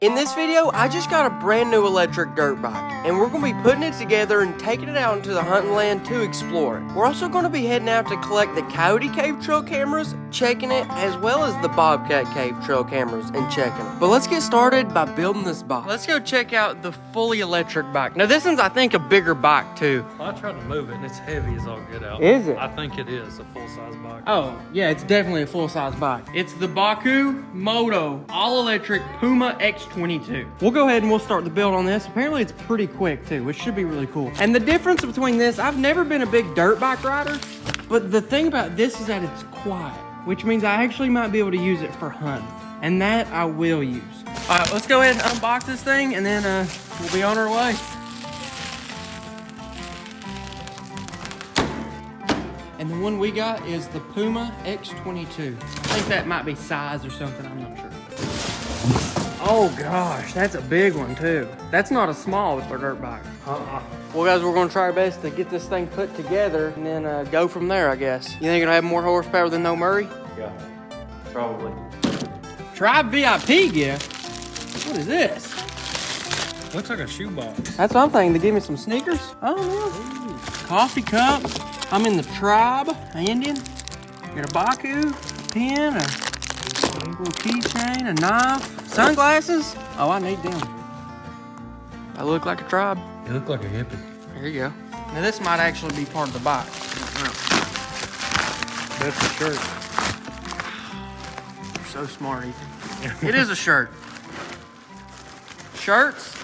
In this video, I just got a brand new electric dirt bike, and we're going to be putting it together and taking it out into the hunting land to explore it. We're also going to be heading out to collect the Coyote cave trail cameras, checking it, as well as the Bobcat cave trail cameras and checking them. But let's get started by building this bike. Let's go check out the fully electric bike. Now this one's, I think, a bigger bike too. Well, I tried to move it and it's heavy as all get out. Is it? I think it is a full-size bike. Oh, yeah, it's definitely a full-size bike. It's the Baku Moto all-electric Puma X22. We'll go ahead and we'll start the build on this. Apparently it's pretty quick too, which should be really cool. And the difference between this, I've never been a big dirt bike rider, but the thing about this is that it's quiet, which means I actually might be able to use it for hunting. And that I will use. All right, let's go ahead and unbox this thing and then we'll be on our way. And the one we got is the Puma X22. I think that might be size or something, I'm not sure. Oh gosh, that's a big one too. That's not a small for a dirt bike. Well guys, we're gonna try our best to get this thing put together and then go from there, I guess. You think it'll have more horsepower than No Murray? Yeah, probably. Tribe VIP gift? What is this? Looks like a shoebox. That's what I'm thinking, to give me some sneakers? Oh yeah. Coffee cup. I'm in the tribe, Indian. Got a Baku, a pen, a little keychain, a knife, sunglasses. Oh, I need them. I look like a tribe. You look like a hippie. There you go. Now this might actually be part of the bike. That's a shirt. You're so smart, Ethan. It is a shirt. Shirts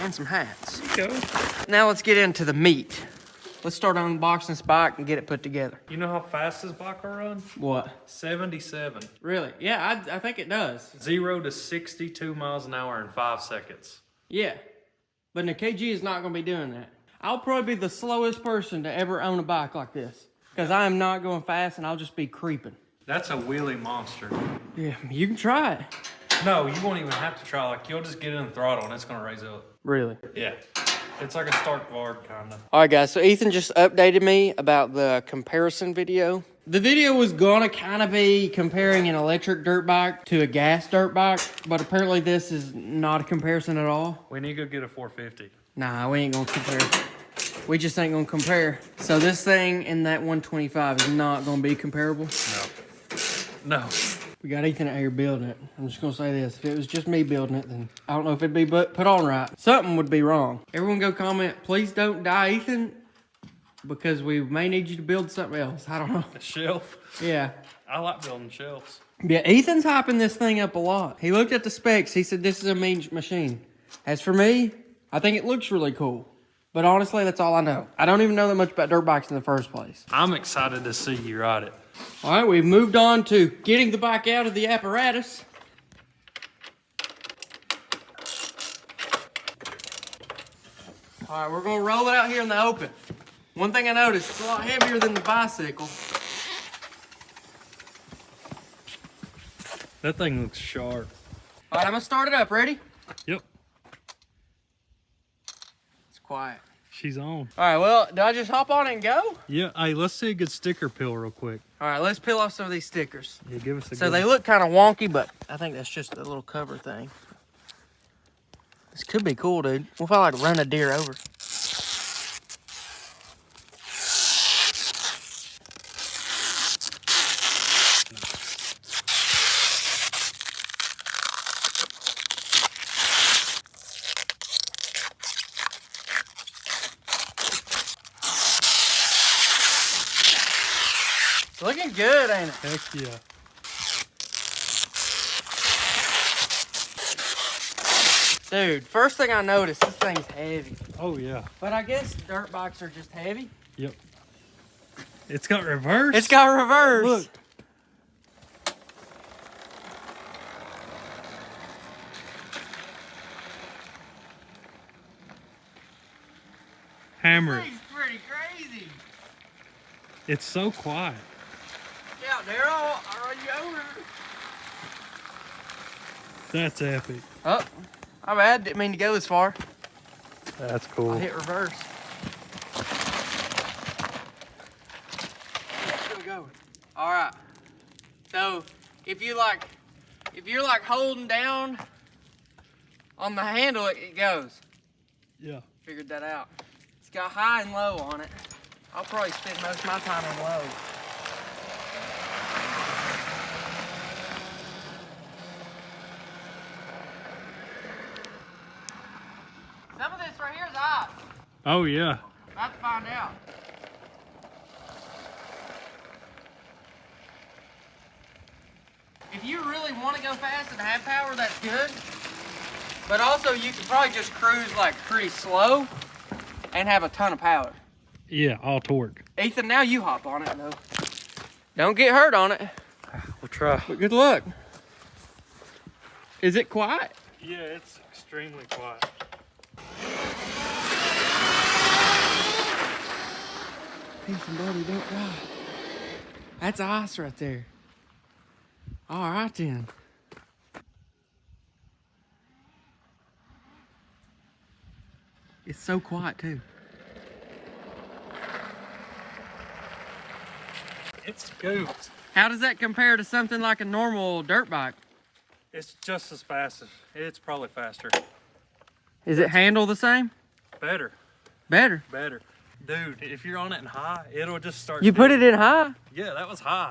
and some hats. There you go. Now let's get into the meat. Let's start unboxing this bike and get it put together. You know how fast this bike will run? What? 77. Really? Yeah, I think it does. 0 to 62 miles an hour in 5 seconds. Yeah. But the KG is not going to be doing that. I'll probably be the slowest person to ever own a bike like this. Because I am not going fast and I'll just be creeping. That's a wheelie monster. Yeah, you can try it. No, you won't even have to try. Like, you'll just get in the throttle and it's going to raise up. Really? Yeah. It's like a Stark Vard kind of. All right, guys. So Ethan just updated me about the comparison video. The video was going to kind of be comparing an electric dirt bike to a gas dirt bike. But apparently this is not a comparison at all. We need to go get a 450. Nah, we ain't going to compare. We just ain't going to compare. So this thing and that 125 is not going to be comparable. No. We got Ethan out here building it. I'm just gonna say this. If it was just me building it, then I don't know if it'd be put on right. Something would be wrong. Everyone go comment, please don't die, Ethan, because we may need you to build something else. I don't know. A shelf. Yeah. I like building shelves. Yeah, Ethan's hyping this thing up a lot. He looked at the specs. He said, this is a mean machine. As for me, I think it looks really cool. But honestly, that's all I know. I don't even know that much about dirt bikes in the first place. I'm excited to see you ride it. All right, we've moved on to getting the bike out of the apparatus. All right, we're gonna roll it out here in the open. One thing I noticed, it's a lot heavier than the bicycle. That thing looks sharp. All right, I'm gonna start it up. Ready? Yep. It's quiet. She's on. All right, well, do I just hop on it and go? Yeah, hey, let's see a good sticker peel real quick. All right, let's peel off some of these stickers. Yeah, give us a So good they look kind of wonky, but I think that's just a little cover thing. This could be cool, dude. What if I like run a deer over? It's looking good, ain't it? Heck yeah. Dude, first thing I noticed, this thing's heavy. Oh yeah. But I guess dirt bikes are just heavy. Yep. It's got reverse. It's got reverse. Look. Hammer it. This thing's pretty crazy. It's so quiet. Yeah, Daryl, are you over? That's epic. Oh, my bad. Didn't mean to go this far. That's cool. I hit reverse. Still going. All right. So if you're like holding down On the handle, it goes. Yeah. Figured that out. It's got high and low on it. I'll probably spend most of my time on low. Some of this right here is ice. Oh yeah. About to find out. If you really want to go fast and have power, that's good. But also, you can probably just cruise like pretty slow and have a ton of power. Yeah, all torque. Ethan, now you hop on it though. Don't get hurt on it. We'll try. But good luck. Is it quiet? Yeah, it's extremely quiet. Ethan, buddy, don't cry. That's ice right there. All right then. It's so quiet too. It's goofed. How does that compare to something like a normal dirt bike? It's just as fast as, it's probably faster. Is it handle the same? Better. Better. Better. Dude, if you're on it in high, it'll just start. You put it in high? Yeah, that was high.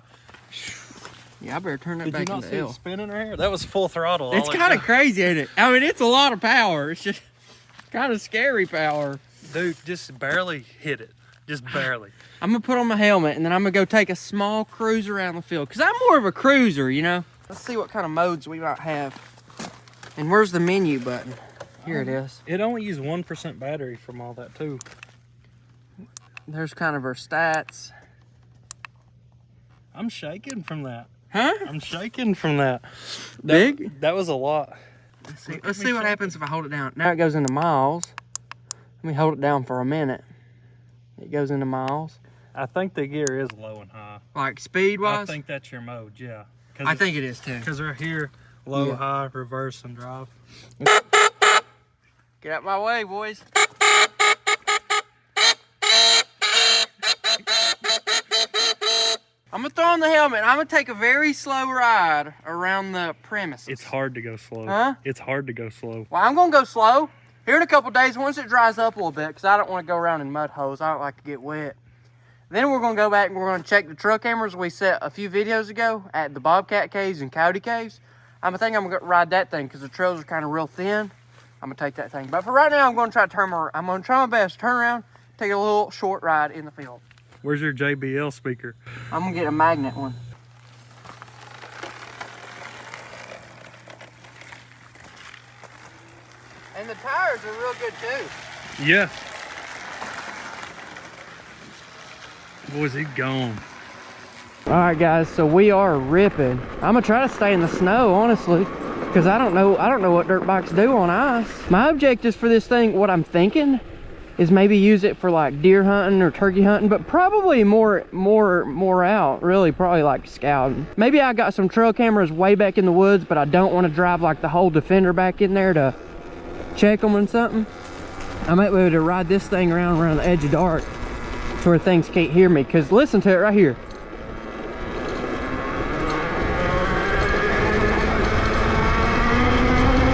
Yeah, I better turn that Did back you not into see L. it spinning right here? That was full throttle. It's all it kind of got. crazy, ain't it? I mean, it's a lot of power. It's just kind of scary power. Dude, just barely hit it. Just barely. I'm gonna put on my helmet and then I'm gonna go take a small cruise around the field because I'm more of a cruiser, you know. Let's see what kind of modes we might have. And where's the menu button? Here it is. It only used 1% battery from all that too. There's kind of our stats. I'm shaking from that. Huh? I'm shaking from that. Big? That was a lot. Let's see what happens if I hold it down. Now it goes into miles. Let me hold it down for a minute. It goes into miles. I think the gear is low and high. Like speed-wise? I think that's your mode, yeah. I think it is too. Because right here, low, Yeah. high, reverse, and drive. Get out my way, boys. I'm gonna throw on the helmet. I'm gonna take a very slow ride around the premises. It's hard to go slow. Huh? It's hard to go slow. Well, I'm gonna go slow. Here in a couple days, once it dries up a little bit, because I don't want to go around in mud holes. I don't like to get wet. Then we're gonna go back and we're gonna check the trail cameras we set a few videos ago at the Bobcat caves and Coyote caves. I'm gonna ride that thing because the trails are kind of real thin. I'm gonna take that thing. But for right now, I'm gonna try my best to turn around, take a little short ride in the field. Where's your JBL speaker? I'm gonna get a magnet one. And the tires are real good too. Yeah. Boys, he gone. All right, guys, so we are ripping. I'm gonna try to stay in the snow, honestly, because I don't know what dirt bikes do on ice. My objectives for this thing, what I'm thinking, is maybe use it for like deer hunting or turkey hunting, but probably more out, really, probably like scouting. Maybe I got some trail cameras way back in the woods, but I don't want to drive like the whole Defender back in there to check them and something. I might be able to ride this thing around the edge of dark to where things can't hear me, because listen to it right here.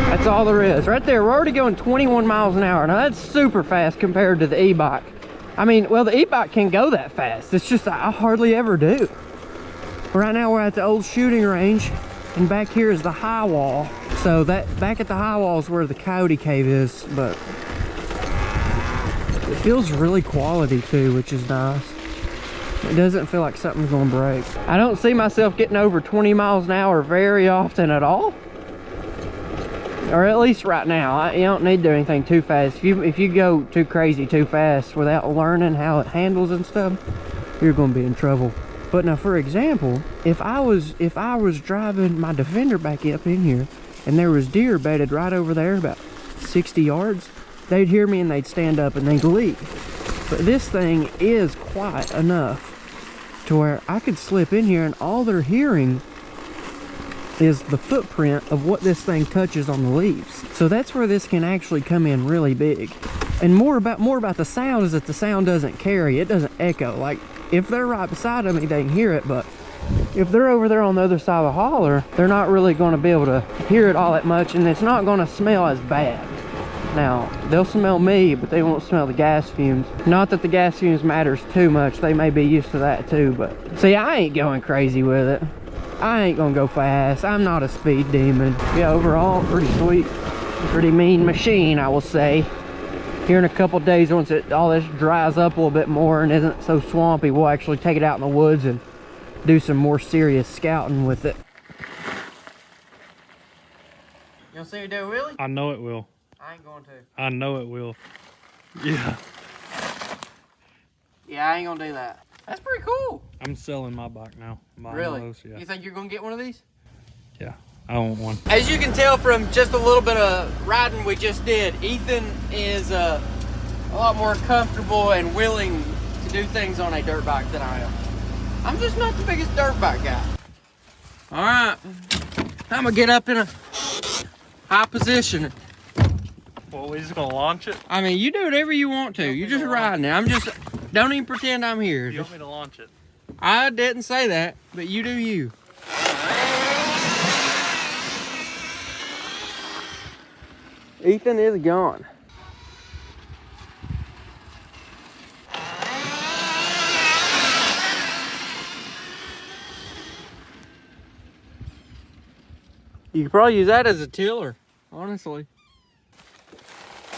That's all there is. Right there, we're already going 21 miles an hour. Now that's super fast compared to the e-bike. I mean, well, the e-bike can go that fast. It's just I hardly ever do. Right now we're at the old shooting range, and back here is the high wall. So that back at the high wall is where the Coyote cave is, but it feels really quality too, which is nice. It doesn't feel like something's gonna break. I don't see myself getting over 20 miles an hour very often at all. Or at least right now. You don't need to do anything too fast. If you go too crazy too fast without learning how it handles and stuff, you're gonna be in trouble. But now, for example, if I was driving my Defender back up in here and there was deer bedded right over there about 60 yards, they'd hear me and they'd stand up and they'd leave. But this thing is quiet enough to where I could slip in here and all they're hearing is the footprint of what this thing touches on the leaves. So that's where this can actually come in really big. And more about the sound is that the sound doesn't carry, it doesn't echo. Like if they're right beside me, they can hear it, but if they're over there on the other side of the holler, they're not really going to be able to hear it all that much, and it's not going to smell as bad. Now, they'll smell me, but they won't smell the gas fumes. Not that the gas fumes matters too much. They may be used to that too, but see, I ain't going crazy with it. I ain't gonna go fast. I'm not a speed demon. Yeah, overall, pretty sweet. Pretty mean machine, I will say. Here in a couple days, once all this dries up a little bit more and isn't so swampy, we'll actually take it out in the woods and do some more serious scouting with it. You gonna see it do, Willie? I know it will. I ain't going to. I know it will. Yeah. Yeah, I ain't gonna do that. That's pretty cool. I'm selling my bike now. Really? Those, yeah. You think you're gonna get one of these? Yeah, I want one. As you can tell from just a little bit of riding we just did, Ethan is a lot more comfortable and willing to do things on a dirt bike than I am. I'm just not the biggest dirt bike guy. All right, I'm gonna get up in a high position. Well, we just gonna launch it? I mean, you do whatever you want to. You're just riding it. I'm just, don't even pretend I'm here. You want me to launch it? I didn't say that, but you do you. Ethan is gone. You could probably use that as a tiller, honestly.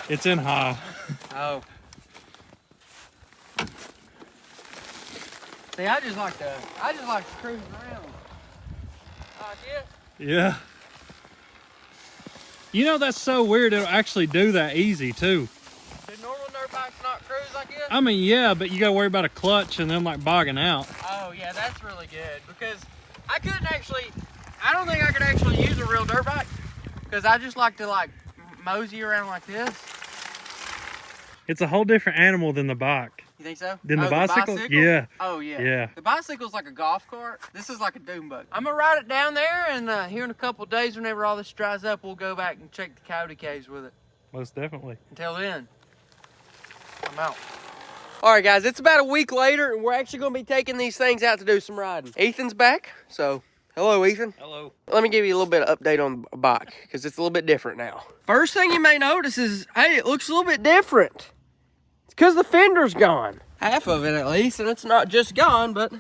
It's in high. Oh. See, I just like to cruise around. Like this. Yeah. You know, that's so weird. It'll actually do that easy too. Do normal dirt bikes not cruise like this? I mean, yeah, but you gotta worry about a clutch and them like bogging out. Oh yeah, that's really good, because I don't think I could actually use a real dirt bike, because I just like to like mosey around like this. It's a whole different animal than the bike. You think so? Than the bicycle? Yeah. Oh yeah. Yeah. The bicycle's like a golf cart. This is like a dune buggy. I'm gonna ride it down there, and here in a couple of days, whenever all this dries up, we'll go back and check the coyote caves with it. Most definitely. Until then, I'm out. All right, guys, it's about a week later, and we're actually gonna be taking these things out to do some riding. Ethan's back, so hello, Ethan. Hello. Let me give you a little bit of update on the bike, because it's a little bit different now. First thing you may notice is, hey, it looks a little bit different. It's because the fender's gone. Half of it, at least, and it's not just gone, but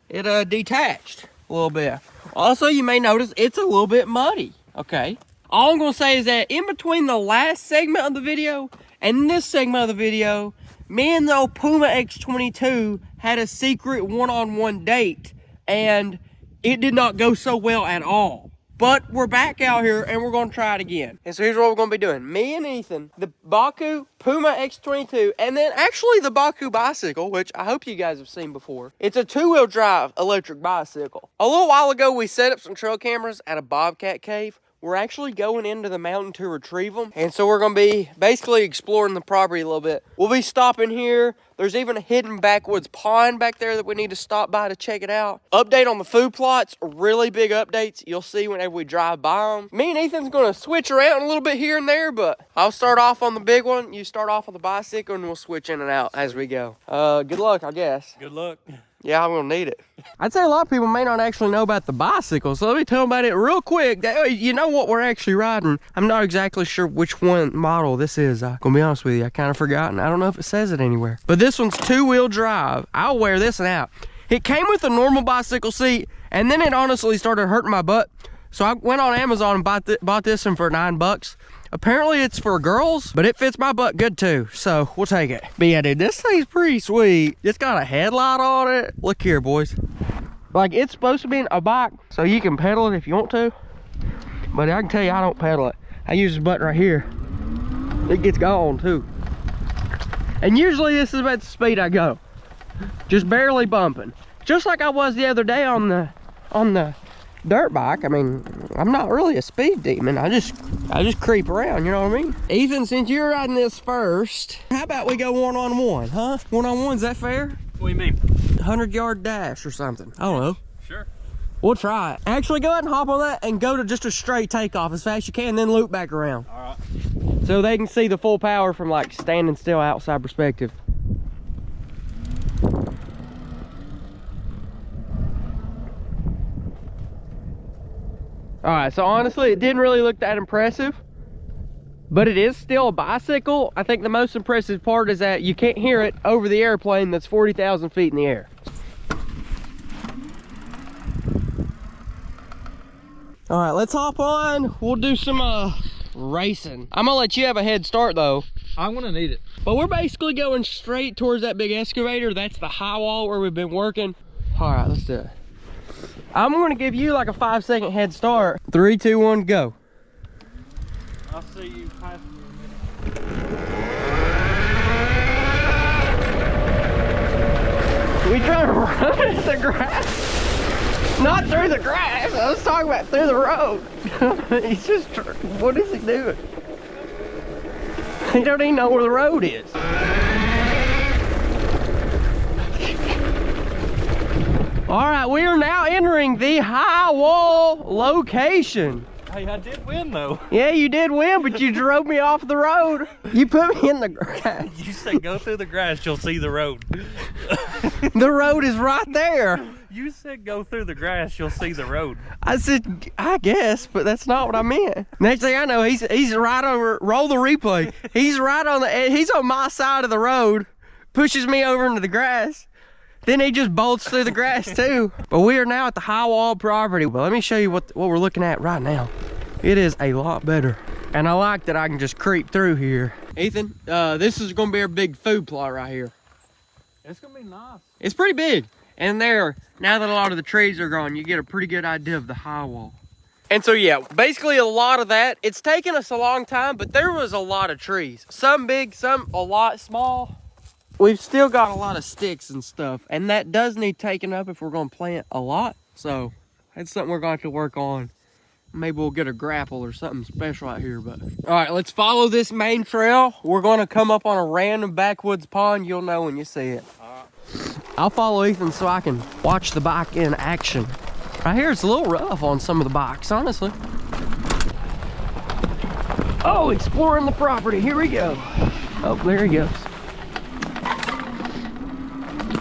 it detached a little bit. Also, you may notice it's a little bit muddy, okay? All I'm gonna say is that in between the last segment of the video and this segment of the video, me and the old Puma X22 had a secret one-on-one date, and it did not go so well at all. But we're back out here, and we're gonna try it again. And so here's what we're gonna be doing. Me and Ethan, the Baku Puma X22, and then actually the Baku bicycle, which I hope you guys have seen before. It's a two-wheel drive electric bicycle. A little while ago, we set up some trail cameras at a bobcat cave. We're actually going into the mountain to retrieve them. And so we're gonna be basically exploring the property a little bit. We'll be stopping here. There's even a hidden backwoods pond back there that we need to stop by to check it out. Update on the food plots, really big updates. You'll see whenever we drive by them. Me and Ethan's gonna switch around a little bit here and there, but I'll start off on the big one. You start off on the bicycle, and we'll switch in and out as we go. Good luck, I guess. Good luck. Yeah, I'm gonna need it. I'd say a lot of people may not actually know about the bicycle, so let me tell them about it real quick. That way you know what we're actually riding. I'm not exactly sure which one model this is. I'm gonna be honest with you, I kind of forgotten. I don't know if it says it anywhere. But this one's two-wheel drive. I'll wear this one out. It came with a normal bicycle seat, and then it honestly started hurting my butt. So I went on Amazon and bought this one for $9. Apparently it's for girls, but it fits my butt good too, so we'll take it. But yeah, dude, this thing's pretty sweet. It's got a headlight on it. Look here, boys. Like, it's supposed to be a bike, so you can pedal it if you want to. But I can tell you, I don't pedal it. I use this button right here. It gets gone too. And usually this is about the speed I go. Just barely bumping. Just like I was the other day on the dirt bike. I mean, I'm not really a speed demon. I just creep around, you know what I mean? Ethan, since you're riding this first, how about we go one-on-one, huh? One-on-one, is that fair? What do you mean? 100-yard dash or something. I don't know. Sure. We'll try it. Actually, go ahead and hop on that and go to just a straight takeoff as fast as you can, then loop back around. All right. So they can see the full power from like standing still outside perspective. All right, so honestly, it didn't really look that impressive, but it is still a bicycle. I think the most impressive part is that you can't hear it over the airplane that's 40,000 feet in the air. All right, let's hop on. We'll do some racing. I'm gonna let you have a head start though. I'm gonna need it. But we're basically going straight towards that big excavator. That's the high wall where we've been working. All right, let's do it. I'm gonna give you like a 5-second head start. 3, 2, 1, go. I'll see you pass me a minute. We trying to run in the grass? Not through the grass. I was talking about through the road. He's just, what is he doing? He don't even know where the road is. All right, we are now entering the high wall location. Hey, I did win though. Yeah, you did win, but you drove me off the road. You put me in the grass. You said go through the grass, you'll see the road. The road is right there. You said go through the grass, you'll see the road. I said, I guess, but that's not what I meant. Next thing I know, he's right over, roll the replay. He's right on the edge, he's on my side of the road, pushes me over into the grass. Then he just bolts through the grass too. But we are now at the high wall property. But let me show you what we're looking at right now. It is a lot better. And I like that I can just creep through here. Ethan, this is gonna be our big food plot right here. It's gonna be nice. It's pretty big. And there, now that a lot of the trees are gone, you get a pretty good idea of the high wall. And so yeah, basically a lot of that. It's taken us a long time, but there was a lot of trees. Some big, some a lot small. We've still got a lot of sticks and stuff, and that does need taken up if we're gonna plant a lot. So that's something we're going to have to work on. Maybe we'll get a grapple or something special out here, but. All right, let's follow this main trail. We're gonna come up on a random backwoods pond. You'll know when you see it. I'll follow Ethan so I can watch the bike in action. Right here, it's a little rough on some of the bikes, honestly. Oh, exploring the property, here we go. Oh, there he goes.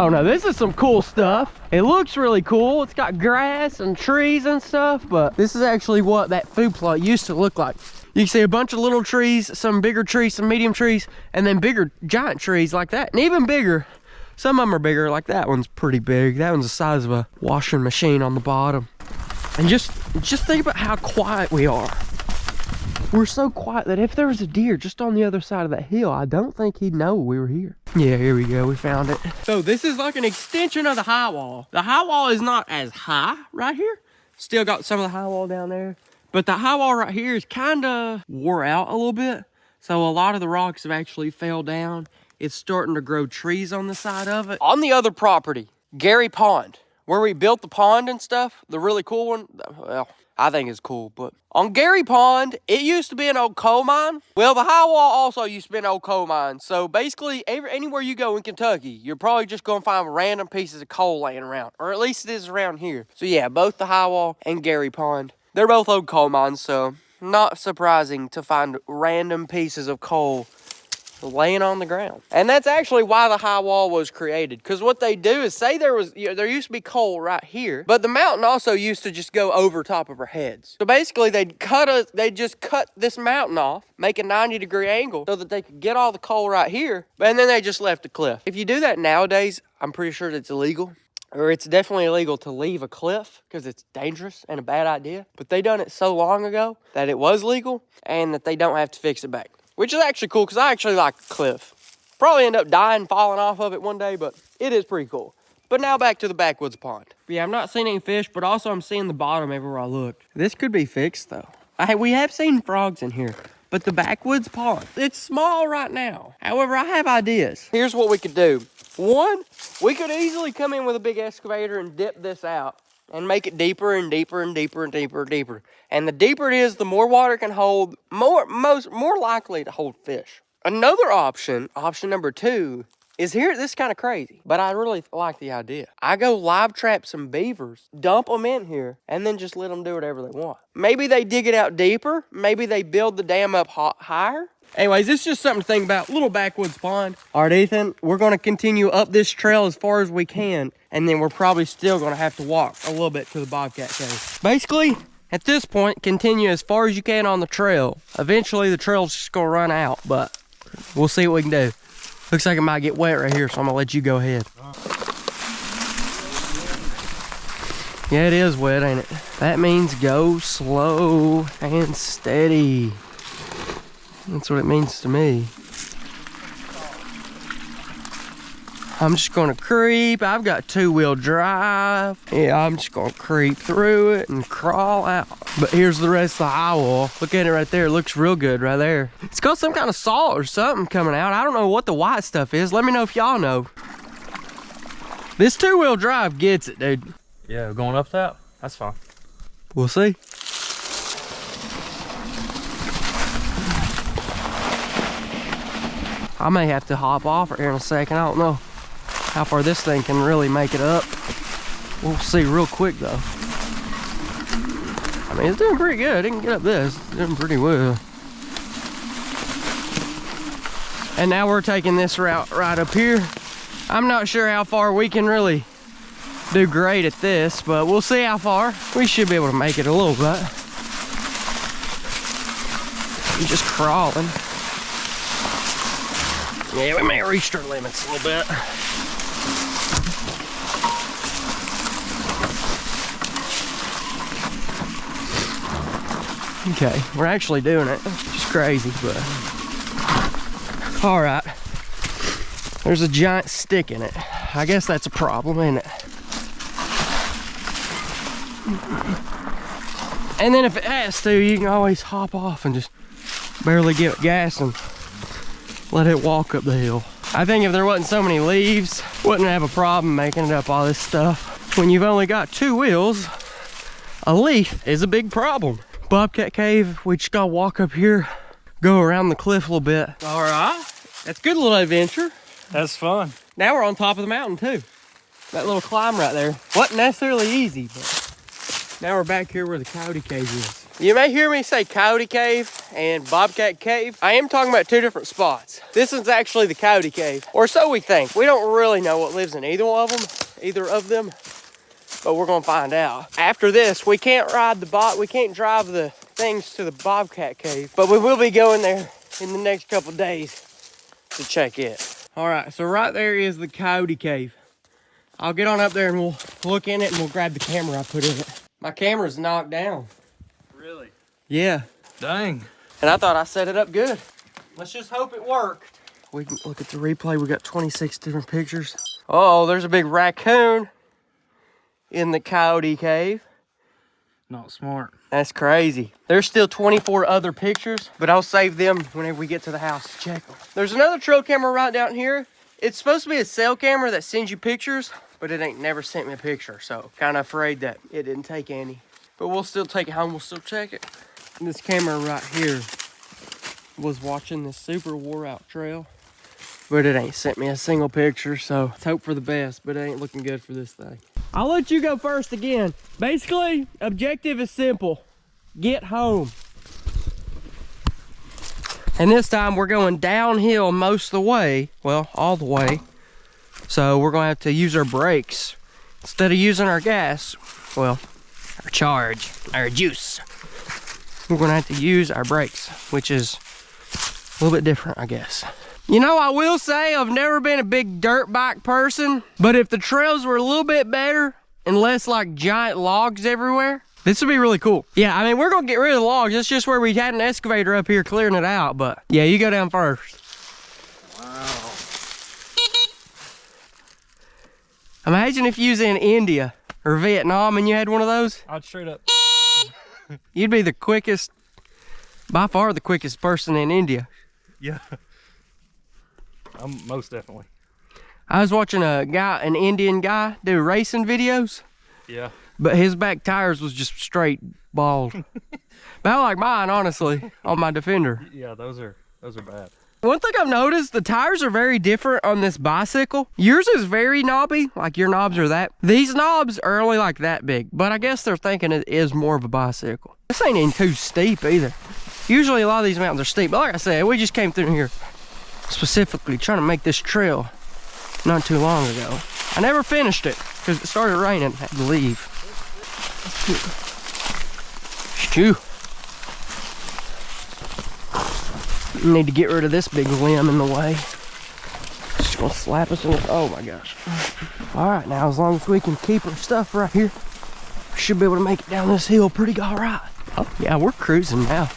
Oh no, this is some cool stuff. It looks really cool. It's got grass and trees and stuff, but this is actually what that food plot used to look like. You can see a bunch of little trees, some bigger trees, some medium trees, and then bigger giant trees like that. And even bigger, some of them are bigger, like that one's pretty big. That one's the size of a washing machine on the bottom. And just think about how quiet we are. We're so quiet that if there was a deer just on the other side of that hill, I don't think he'd know we were here. Yeah, here we go, we found it. So this is like an extension of the high wall. The high wall is not as high right here. Still got some of the high wall down there. But the high wall right here is kind of wore out a little bit. So a lot of the rocks have actually fell down. It's starting to grow trees on the side of it. On the other property, Gary Pond, where we built the pond and stuff, the really cool one, well, I think it's cool, but on Gary Pond, it used to be an old coal mine. Well, the high wall also used to be an old coal mine. So basically, anywhere you go in Kentucky, you're probably just gonna find random pieces of coal laying around, or at least it is around here. So yeah, both the high wall and Gary Pond, they're both old coal mines, so not surprising to find random pieces of coal laying on the ground. And that's actually why the high wall was created, because what they do is say there used to be coal right here, but the mountain also used to just go over top of our heads. So basically they'd just cut this mountain off, make a 90-degree angle so that they could get all the coal right here, and then they just left a cliff. If you do that nowadays, I'm pretty sure it's illegal. Or it's definitely illegal to leave a cliff because it's dangerous and a bad idea. But they done it so long ago that it was legal and that they don't have to fix it back. Which is actually cool because I actually like the cliff. Probably end up dying, falling off of it one day, but it is pretty cool. But now back to the backwoods pond. Yeah, I'm not seeing any fish, but also I'm seeing the bottom everywhere I look. This could be fixed though. We have seen frogs in here, but the backwoods pond, it's small right now. However, I have ideas. Here's what we could do. One, we could easily come in with a big excavator and dip this out and make it deeper and deeper and deeper and deeper and deeper. And the deeper it is, the more water it can hold, more likely to hold fish. Another option number 2, is here. This is kind of crazy, but I really like the idea. I go live trap some beavers, dump them in here, and then just let them do whatever they want. Maybe they dig it out deeper. Maybe they build the dam up higher. Anyways, this is just something to think about. Little backwoods pond. All right, Ethan, we're going to continue up this trail as far as we can, and then we're probably still going to have to walk a little bit to the bobcat cave. Basically, At this point, continue as far as you can on the trail. Eventually, the trail's just gonna run out, but we'll see what we can do. Looks like it might get wet right here, so I'm gonna let you go ahead. Yeah, it is wet, ain't it? That means go slow and steady. That's what it means to me. I'm just gonna creep. I've got 2-wheel drive. Yeah, I'm just gonna creep through it and crawl out. But here's the rest of the eye wall. Look at it right there. It looks real good right there. It's got some kind of salt or something coming out. I don't know what the white stuff is. Let me know if y'all know. This 2-wheel drive gets it, dude. Yeah, going up that? That's fine. We'll see. I may have to hop off here in a second. I don't know how far this thing can really make it up. We'll see real quick though. I mean, it's doing pretty good. It can get up this. It's doing pretty well. And now we're taking this route right up here. I'm not sure how far we can really do great at this, but we'll see how far. We should be able to make it a little bit. I'm just crawling. Yeah, we may have reached our limits a little bit. Okay, we're actually doing it. It's just crazy, but all right. There's a giant stick in it. I guess that's a problem, isn't it? And then if it has to, you can always hop off and just barely get gas and let it walk up the hill. I think if there wasn't so many leaves, wouldn't have a problem making it up all this stuff. When you've only got 2 wheels, a leaf is a big problem. Bobcat Cave, we just gotta walk up here, go around the cliff a little bit. All right, that's a good little adventure. That's fun. Now we're on top of the mountain too. That little climb right there wasn't necessarily easy, but now we're back here where the Coyote Cave is. You may hear me say Coyote Cave and Bobcat Cave. I am talking about 2 different spots. This is actually the Coyote Cave, or so we think. We don't really know what lives in either of them, but we're gonna find out. After this, we can't drive the things to the Bobcat Cave, but we will be going there in the next couple days to check it. All right, so right there is the Coyote Cave. I'll get on up there and we'll look in it and we'll grab the camera I put in it. My camera's knocked down. Really? Yeah. Dang. And I thought I set it up good. Let's just hope it worked. We can look at the replay. We got 26 different pictures. Oh, there's a big raccoon in the Coyote Cave. Not smart. That's crazy. There's still 24 other pictures, but I'll save them whenever we get to the house to check them. There's another trail camera right down here. It's supposed to be a cell camera that sends you pictures, but it ain't never sent me a picture, so kind of afraid that it didn't take any. But we'll still take it home, we'll still check it. And this camera right here was watching this super wore out trail, but it ain't sent me a single picture, so let's hope for the best, but it ain't looking good for this thing. I'll let you go first again. Basically, objective is simple. Get home. And this time we're going downhill most of the way. Well, all the way. So we're gonna have to use our brakes. Instead of using our gas, well, our charge, our juice, we're gonna have to use our brakes, which is a little bit different, I guess. You know, I will say I've never been a big dirt bike person, but if the trails were a little bit better and less like giant logs everywhere, this would be really cool. Yeah, I mean, we're gonna get rid of the logs. It's just where we had an excavator up here clearing it out, but yeah, you go down first. Wow. Imagine if you was in India or Vietnam and you had one of those. I'd straight up. You'd be the quickest, by far the quickest person in India. Yeah. Most definitely. I was watching an Indian guy do racing videos. Yeah. But his back tires was just straight bald. About like mine, honestly, on my Defender. Yeah, those are bad. One thing I've noticed, the tires are very different on this bicycle. Yours is very knobby, like your knobs are that. These knobs are only like that big, but I guess they're thinking it is more of a bicycle. This ain't even too steep either. Usually a lot of these mountains are steep, but like I said, we just came through here specifically trying to make this trail not too long ago. I never finished it because it started raining. I had to leave. Phew. Need to get rid of this big limb in the way. Just gonna slap us in the, oh my gosh. All right, now as long as we can keep our stuff right here, we should be able to make it down this hill pretty all right. Oh yeah, we're cruising now.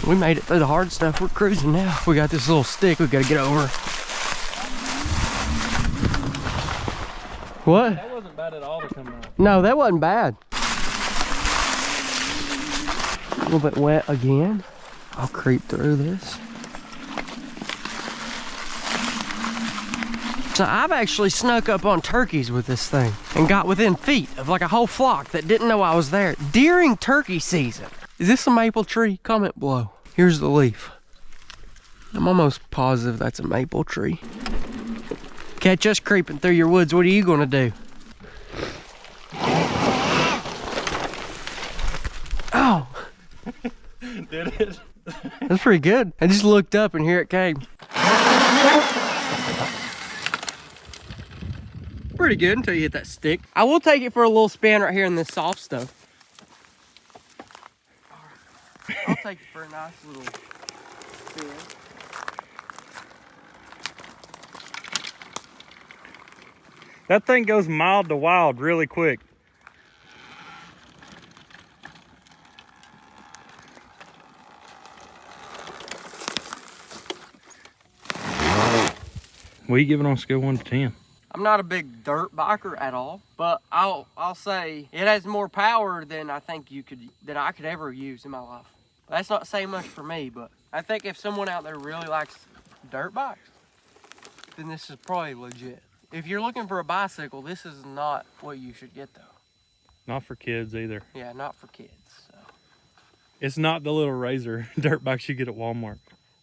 We made it through the hard stuff, we're cruising now. We got this little stick we gotta get over. What? That wasn't bad at all to come out. No, that wasn't bad. A little bit wet again. I'll creep through this. So I've actually snuck up on turkeys with this thing and got within feet of like a whole flock that didn't know I was there during turkey season. Is this a maple tree? Comment below. Here's the leaf. I'm almost positive that's a maple tree. Catch us creeping through your woods, what are you gonna do? Oh! Did it? That's pretty good. I just looked up and here it came. Pretty good until you hit that stick. I will take it for a little spin right here in this soft stuff. I'll take it for a nice little spin. That thing goes mild to wild really quick. What are you giving on a scale 1 to 10? I'm not a big dirt biker at all, but I'll say it has more power than I think I could ever use in my life. That's not saying much for me, but I think if someone out there really likes dirt bikes, then this is probably legit. If you're looking for a bicycle, this is not what you should get though. Not for kids either. Yeah, not for kids. So. It's not the little Razor dirt bikes you get at Walmart.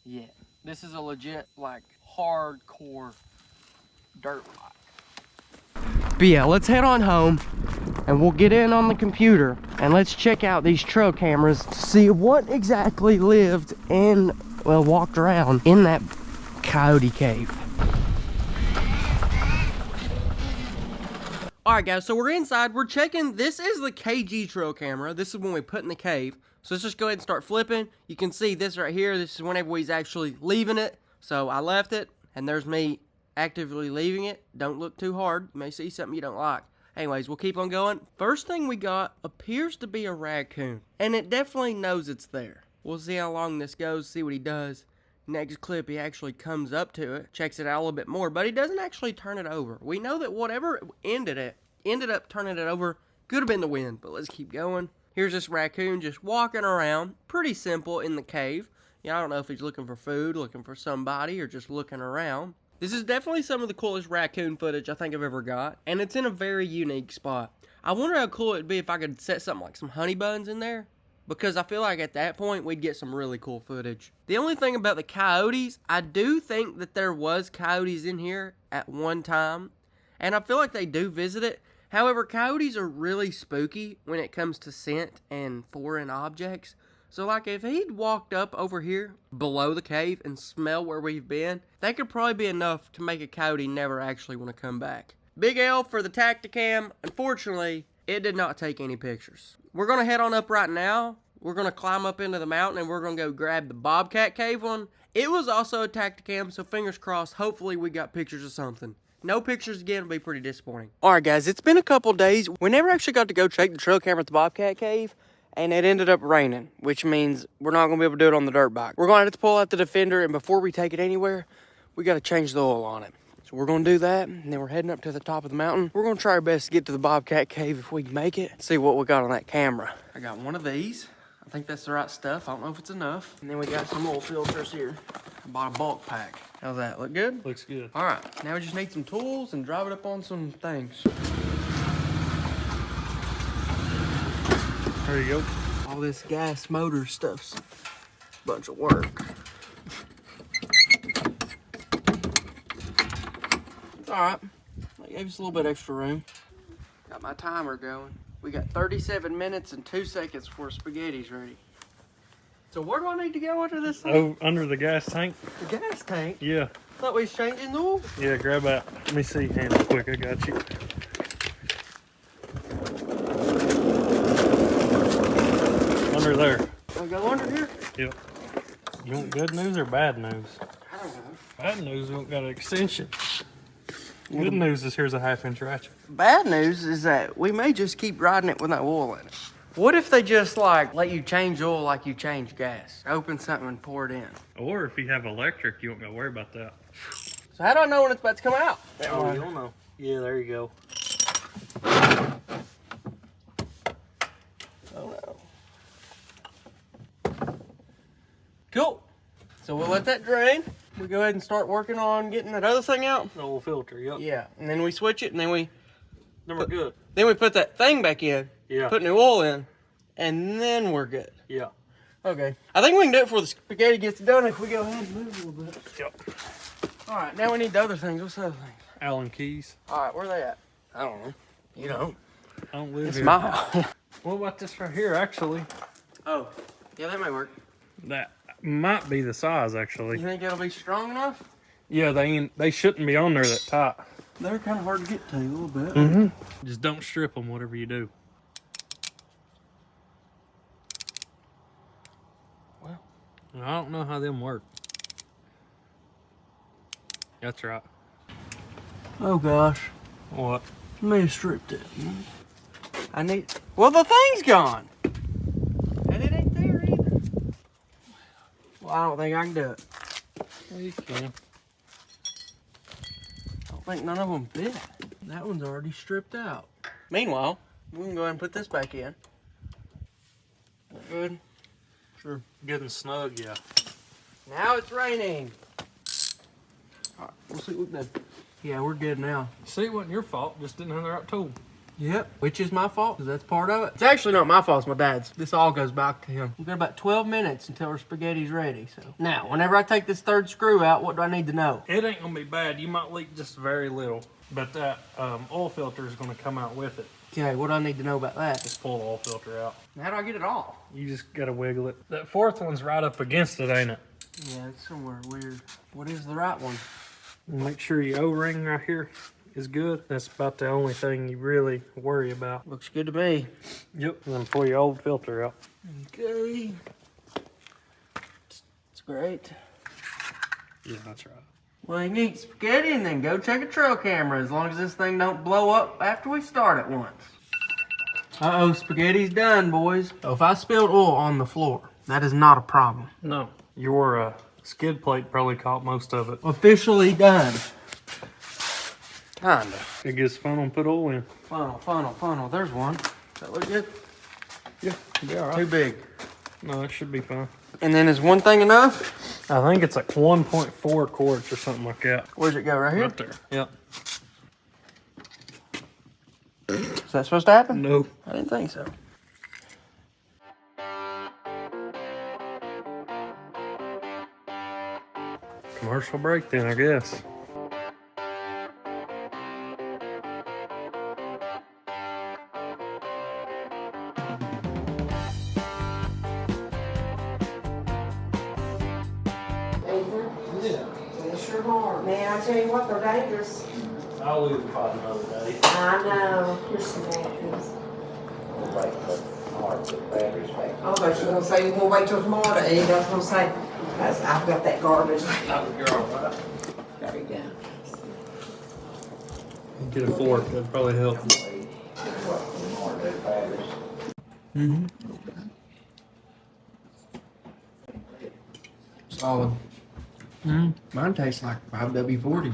Yeah, this is a legit, like, hardcore dirt bike. But yeah, let's head on home and we'll get in on the computer and let's check out these trail cameras to see what exactly lived and, well, walked around in that coyote cave. All right, guys, so we're inside. We're checking. This is the KG trail camera. This is when we put in the cave. So let's just go ahead and start flipping. You can see this right here. This is whenever he's actually leaving it. So I left it, and there's me actively leaving it. Don't look too hard. You may see something you don't like. Anyways, we'll keep on going. First thing we got appears to be a raccoon, and it definitely knows it's there. We'll see how long this goes, see what he does. Next clip, he actually comes up to it, checks it out a little bit more, but he doesn't actually turn it over. We know that whatever ended up turning it over. Could have been the wind, but let's keep going. Here's this raccoon just walking around, pretty simple in the cave. I don't know if he's looking for food, looking for somebody, or just looking around. This is definitely some of the coolest raccoon footage I think I've ever got, and it's in a very unique spot. I wonder how cool it'd be if I could set something like some honey buns in there, because I feel like at that point we'd get some really cool footage. The only thing about the coyotes, I do think that there was coyotes in here at one time, and I feel like they do visit it. However, coyotes are really spooky when it comes to scent and foreign objects. So like if he'd walked up over here below the cave and smell where we've been, that could probably be enough to make a coyote never actually want to come back. Big L for the Tacticam. Unfortunately, it did not take any pictures. We're going to head on up right now. We're going to climb up into the mountain and we're going to go grab the Bobcat cave one. It was also a Tacticam, so fingers crossed, hopefully we got pictures of something. No pictures again will be pretty disappointing. Alright guys, it's been a couple days. We never actually got to go check the trail camera at the Bobcat cave. And it ended up raining, which means we're not going to be able to do it on the dirt bike. We're going to have to pull out the Defender, and before we take it anywhere, we got to change the oil on it. So we're going to do that, and then we're heading up to the top of the mountain. We're going to try our best to get to the Bobcat cave if we can make it. See what we got on that camera. I got one of these. I think that's the right stuff. I don't know if it's enough. And then we got some oil filters here. I bought a bulk pack. How's that? Look good? Looks good. All right, now we just need some tools and drive it up on some things. There you go. All this gas motor stuff's a bunch of work. It's all right. I gave us a little bit extra room. Got my timer going. We got 37 minutes and 2 seconds before spaghetti's ready. So where do I need to go under this thing? Oh, under the gas tank? The gas tank? Yeah. Thought we was changing the oil. Yeah, grab that. Let me see. Hand real quick. I got you. under there. Can we go under here? Yep. You want good news or bad news? I don't know. Bad news, we don't got an extension. Good news is here's a 1/2-inch ratchet. Bad news is that we may just keep riding it with no oil in it. What if they just like let you change oil like you change gas? Open something and pour it in. Or if you have electric, you won't gotta worry about that. So how do I know when it's about to come out? Oh, you don't know. Yeah, there you go. Oh no. Cool. So we'll let that drain. We go ahead and start working on getting that other thing out. The old filter, yep. Yeah, and then we switch it, and then we're good. Then we put that thing back in. Yeah. Put new oil in, and then we're good. Yeah. Okay. I think we can do it before the spaghetti gets done if we go ahead and move a little bit. Yep. All right, now we need the other things. What's the other thing? Allen keys. All right, where are they at? I don't know. You don't. I don't live It's here. my house. What about this right here, actually? Oh, yeah, that may work. That might be the size, You actually. think it'll be strong enough? Yeah, they shouldn't be on there that tight. They're kind of hard to get to a little bit. Mm-hmm. Just don't strip them, whatever you do. Well, I don't know how them work. That's right. Oh gosh, What? I may have stripped it. I need. Well, the thing's gone, and it ain't there either. Well, I don't think I can do it. Well, you can. I don't think none of them fit. That one's already stripped out. Meanwhile, we can go ahead and put this back in. Good. Sure. Good and snug, yeah. Now it's raining. All right, we'll see what we do. Yeah, we're good now. See, it wasn't your fault. Just didn't have the right tool. Yep, which is my fault, because that's part of it. It's actually not my fault, it's my dad's. This all goes back to him. We've got about 12 minutes until our spaghetti's ready, so. Now, whenever I take this third screw out, what do I need to know? It ain't gonna be bad. You might leak just very little, but that oil filter is gonna come out with it. Okay, what do I need to know about that? Just pull the oil filter out. How do I get it off? You just gotta wiggle it. That fourth one's right up against it, ain't it? Yeah, it's somewhere weird. What is the right one? Make sure your O-ring right here is good. That's about the only thing you really worry about. Looks good to me. Yep. And then pull your old filter out. Okay. It's great. Yeah, that's right. Well, you can eat spaghetti and then go check a trail camera as long as this thing don't blow up after we start it once. Uh-oh, spaghetti's done, boys. So if I spilled oil on the floor, that is not a problem. No. Your skid plate probably caught most of it. Officially done. Kinda. It gets fun and put oil in. Funnel. There's one. Does that look good? Yeah, it'll be all right. Too big. No, it should be fine. And then is one thing enough? I think it's like 1.4 quarts or something like that. Where's it go, right here? Right there. Yep. Is that supposed to happen? No. I didn't think so. Commercial break then, I guess. Man, I tell you what, they're dangerous. I'll leave it for another day. I know. Here's some napkins. Oh, but she's gonna say, we'll wait till tomorrow to eat. I was gonna say, I've got that garbage. You're all right. There you go. Get a fork, that'd probably help. Solid. Mine tastes like 5W40.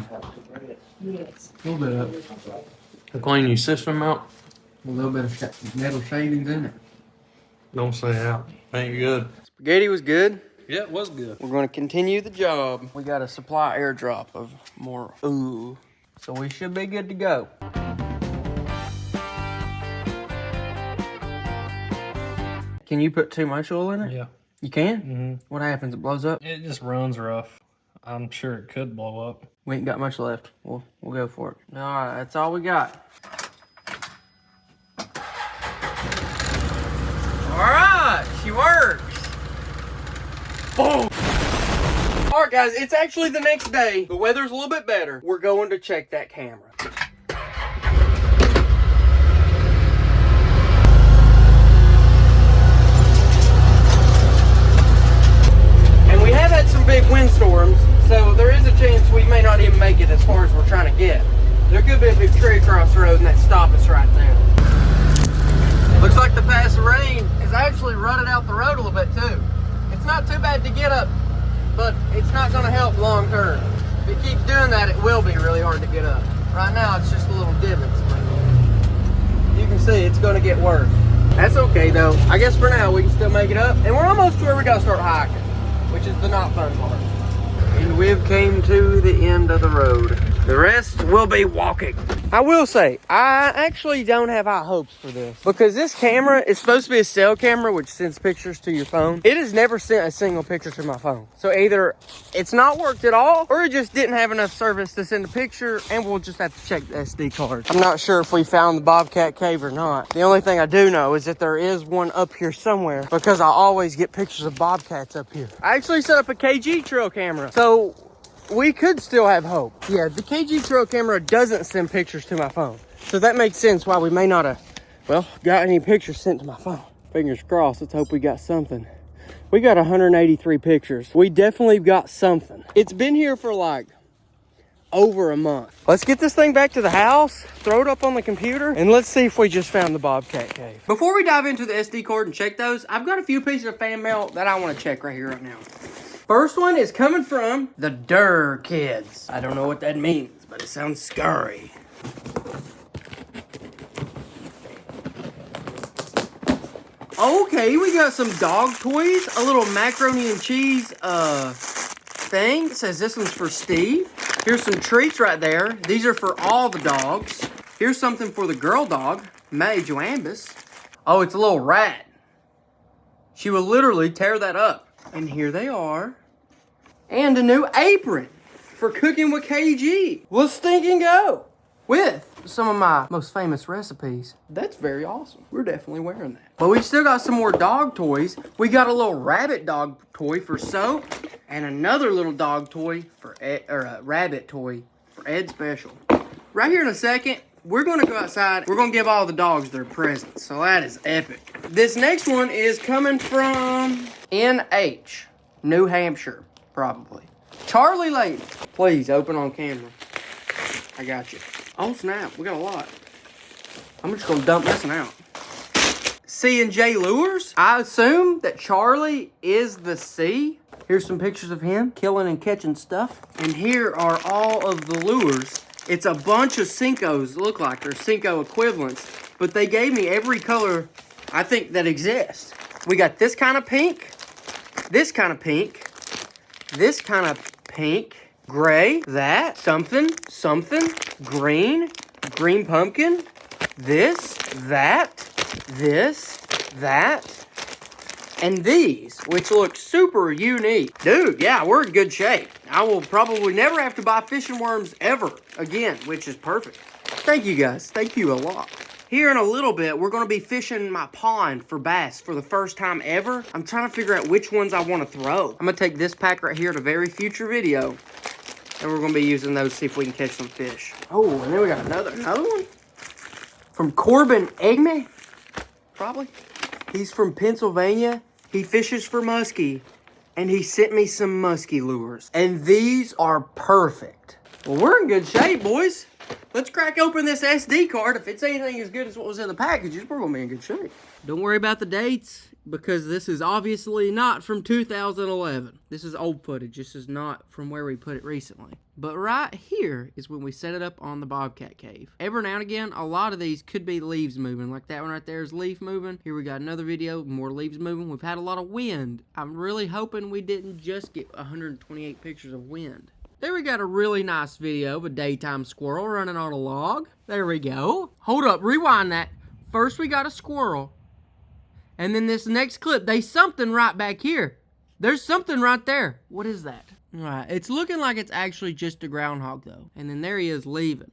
Yes. A little bit of it. To clean your system out? A little bit of metal shavings in it. Don't say how. Ain't good. Spaghetti was good. Yeah, it was good. We're going to continue the job. We got a supply airdrop of more ooh. So we should be good to go. Can you put too much oil in it? Yeah. You can? Mm-hmm. What happens? It blows up? It just runs rough. I'm sure it could blow up. We ain't got much left. We'll go for it. All right, that's all we got. All right, she works. Boom. All right, guys, it's actually the next day. The weather's a little bit better. We're going to check that camera. thunderstorms, so there is a chance we may not even make it as far as we're trying to get. There could be a big tree across the road and that stop us right now. Looks like the pass of rain is actually running out the road a little bit too. It's not too bad to get up, but it's not going to help long term. If it keeps doing that, it will be really hard to get up. Right now, it's just a little divots. You can see it's going to get worse. That's okay though. I guess for now we can still make it up, and we're almost to where we got to start hiking, which is the not fun part. And we've came to the end of the road. The rest will be walking. I will say, I actually don't have high hopes for this because this camera is supposed to be a cell camera which sends pictures to your phone. It has never sent a single picture to my phone. So either it's not worked at all or it just didn't have enough service to send a picture, and we'll just have to check the SD card. I'm not sure if we found the Bobcat Cave or not. The only thing I do know is that there is one up here somewhere because I always get pictures of bobcats up here. I actually set up a KG trail camera, so we could still have hope. Yeah, the KG trail camera doesn't send pictures to my phone. So that makes sense why we may not have, well, got any pictures sent to my phone. Fingers crossed, let's hope we got something. We got 183 pictures. We definitely got something. It's been here for like over a month. Let's get this thing back to the house, throw it up on the computer, and let's see if we just found the Bobcat Cave. Before we dive into the SD card and check those, I've got a few pieces of fan mail that I want to check right here, right now. First one is coming from the Durr kids. I don't know what that means, but it sounds scary. Okay, we got some dog toys. A little macaroni and cheese thing. It says this one's for Steve. Here's some treats right there. These are for all the dogs. Here's something for the girl dog, May Joambus. Oh, it's a little rat. She will literally tear that up. And here they are. And a new apron for cooking with KG. Let's stinking go. With some of my most famous recipes. That's very awesome. We're definitely wearing that. But we still got some more dog toys. We got a little rabbit dog toy for Soap. And another little dog toy for Ed, or a rabbit toy for Ed Special. Right here in a second, we're going to go outside. We're going to give all the dogs their presents. So that is epic. This next one is coming from NH, New Hampshire, probably. Charlie Lane. Please, open on camera. I got you. Oh, snap. We got a lot. I'm just going to dump this one out. C&J Lures. I assume that Charlie is the C. Here's some pictures of him killing and catching stuff. And here are all of the lures. It's a bunch of Cincos, look like they're Cinco equivalents, but they gave me every color I think that exists. We got this kind of pink, this kind of pink, this kind of pink, gray, that, something, green, green pumpkin, this, that, and these, which look super unique. Dude, yeah, we're in good shape. I will probably never have to buy fishing worms ever again, which is perfect. Thank you guys. Thank you a lot. Here in a little bit, we're going to be fishing my pond for bass for the first time ever. I'm trying to figure out which ones I want to throw. I'm going to take this pack right here at a very future video, and we're going to be using those to see if we can catch some fish. Oh, and then we got another one from Corbin Eggman, probably. He's from Pennsylvania. He fishes for muskie, and he sent me some muskie lures. And these are perfect. Well, we're in good shape, boys. Let's crack open this SD card. If it's anything as good as what was in the packages, we're going to be in good shape. Don't worry about the dates, because this is obviously not from 2011. This is old footage. This is not from where we put it recently. But right here is when we set it up on the Bobcat Cave. Every now and again, a lot of these could be leaves moving. Like that one right there is leaf moving. Here we got another video, more leaves moving. We've had a lot of wind. I'm really hoping we didn't just get 128 pictures of wind. There we got a really nice video of a daytime squirrel running on a log. There we go. Hold up, rewind that. First we got a squirrel. And then this next clip, there's something right back here. There's something right there. What is that? All right, it's looking like it's actually just a groundhog though. And then there he is leaving.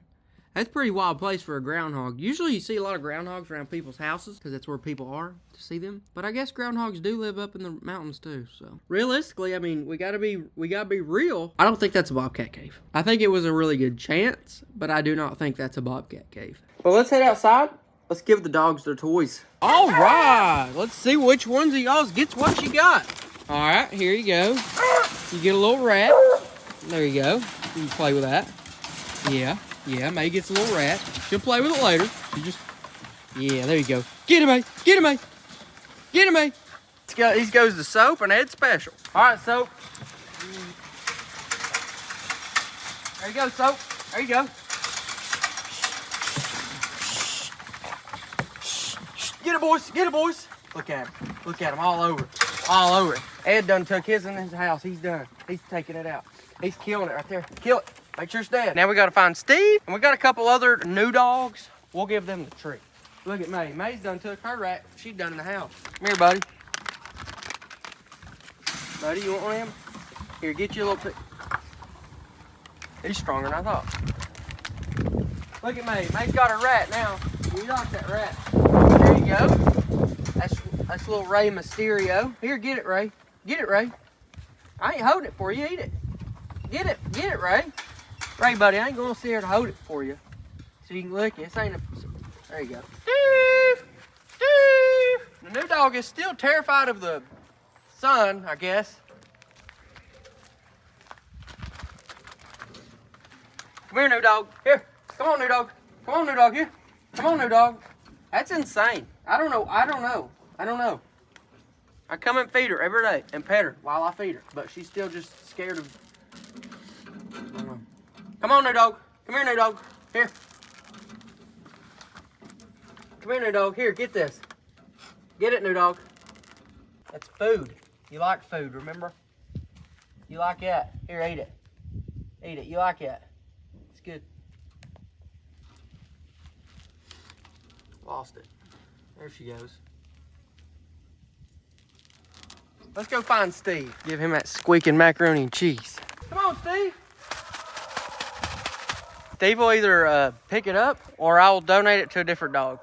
That's a pretty wild place for a groundhog. Usually you see a lot of groundhogs around people's houses because that's where people are to see them. But I guess groundhogs do live up in the mountains too. So realistically, I mean, we gotta be real. I don't think that's a Bobcat Cave. I think it was a really good chance, but I do not think that's a Bobcat Cave. Well, let's head outside. Let's give the dogs their toys. All right, let's see which ones of y'all gets what you got. All right, here you go. You get a little rat. There you go. You can play with that. Yeah, May gets a little rat. She'll play with it later. She just, yeah, there you go. Get him, May. Get him, May. Get him, May. He goes to Soap and Ed Special. All right, Soap. There you go, Soap. There you go. Get it, boys. Get it, boys. Look at him. Look at him all over. All over it. Ed done took his in his house. He's done. He's taking it out. He's killing it right there. Kill it. Make sure it's dead. Now we got to find Steve, and we got a couple other new dogs. We'll give them the treat. Look at May. May's done took her rat. She's done in the house. Come here, buddy. Buddy, you want one of them? Here, get you a little. He's stronger than I thought. Look at May. May's got a rat now. You like that rat. There you go. That's little Ray Mysterio. Here, get it, Ray. Get it, Ray. I ain't holding it for you. Eat it. Get it, Ray. Ray, buddy, I ain't gonna sit here to hold it for you. So you can lick it. This ain't a... There you go. The new dog is still terrified of the sun, I guess. Come here, new dog. Here. Come on, new dog. Come on, new dog. Here. Come on, new dog. That's insane. I don't know. I come and feed her every day and pet her while I feed her, but she's still just scared of... I don't know. Come on, new dog. Come here, new dog. Here. Come here, new dog. Here, get this. Get it, new dog. That's food. You like food, remember? You like that. Here, eat it. Eat it. You like that. It's good. Lost it. There she goes. Let's go find Steve. Give him that squeaking macaroni and cheese. Come on, Steve. Steve will either pick it up or I will donate it to a different dog.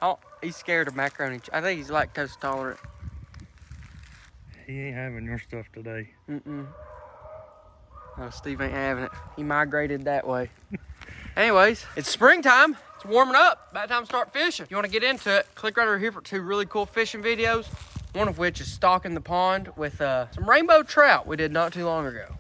Oh, he's scared of macaroni. I think he's lactose tolerant. He ain't having your stuff today. No, Steve ain't having it. He migrated that way. Anyways, it's springtime. It's warming up. About time to start fishing. If you want to get into it, click right over here for 2 really cool fishing videos. One of which is stocking the pond with some rainbow trout we did not too long ago.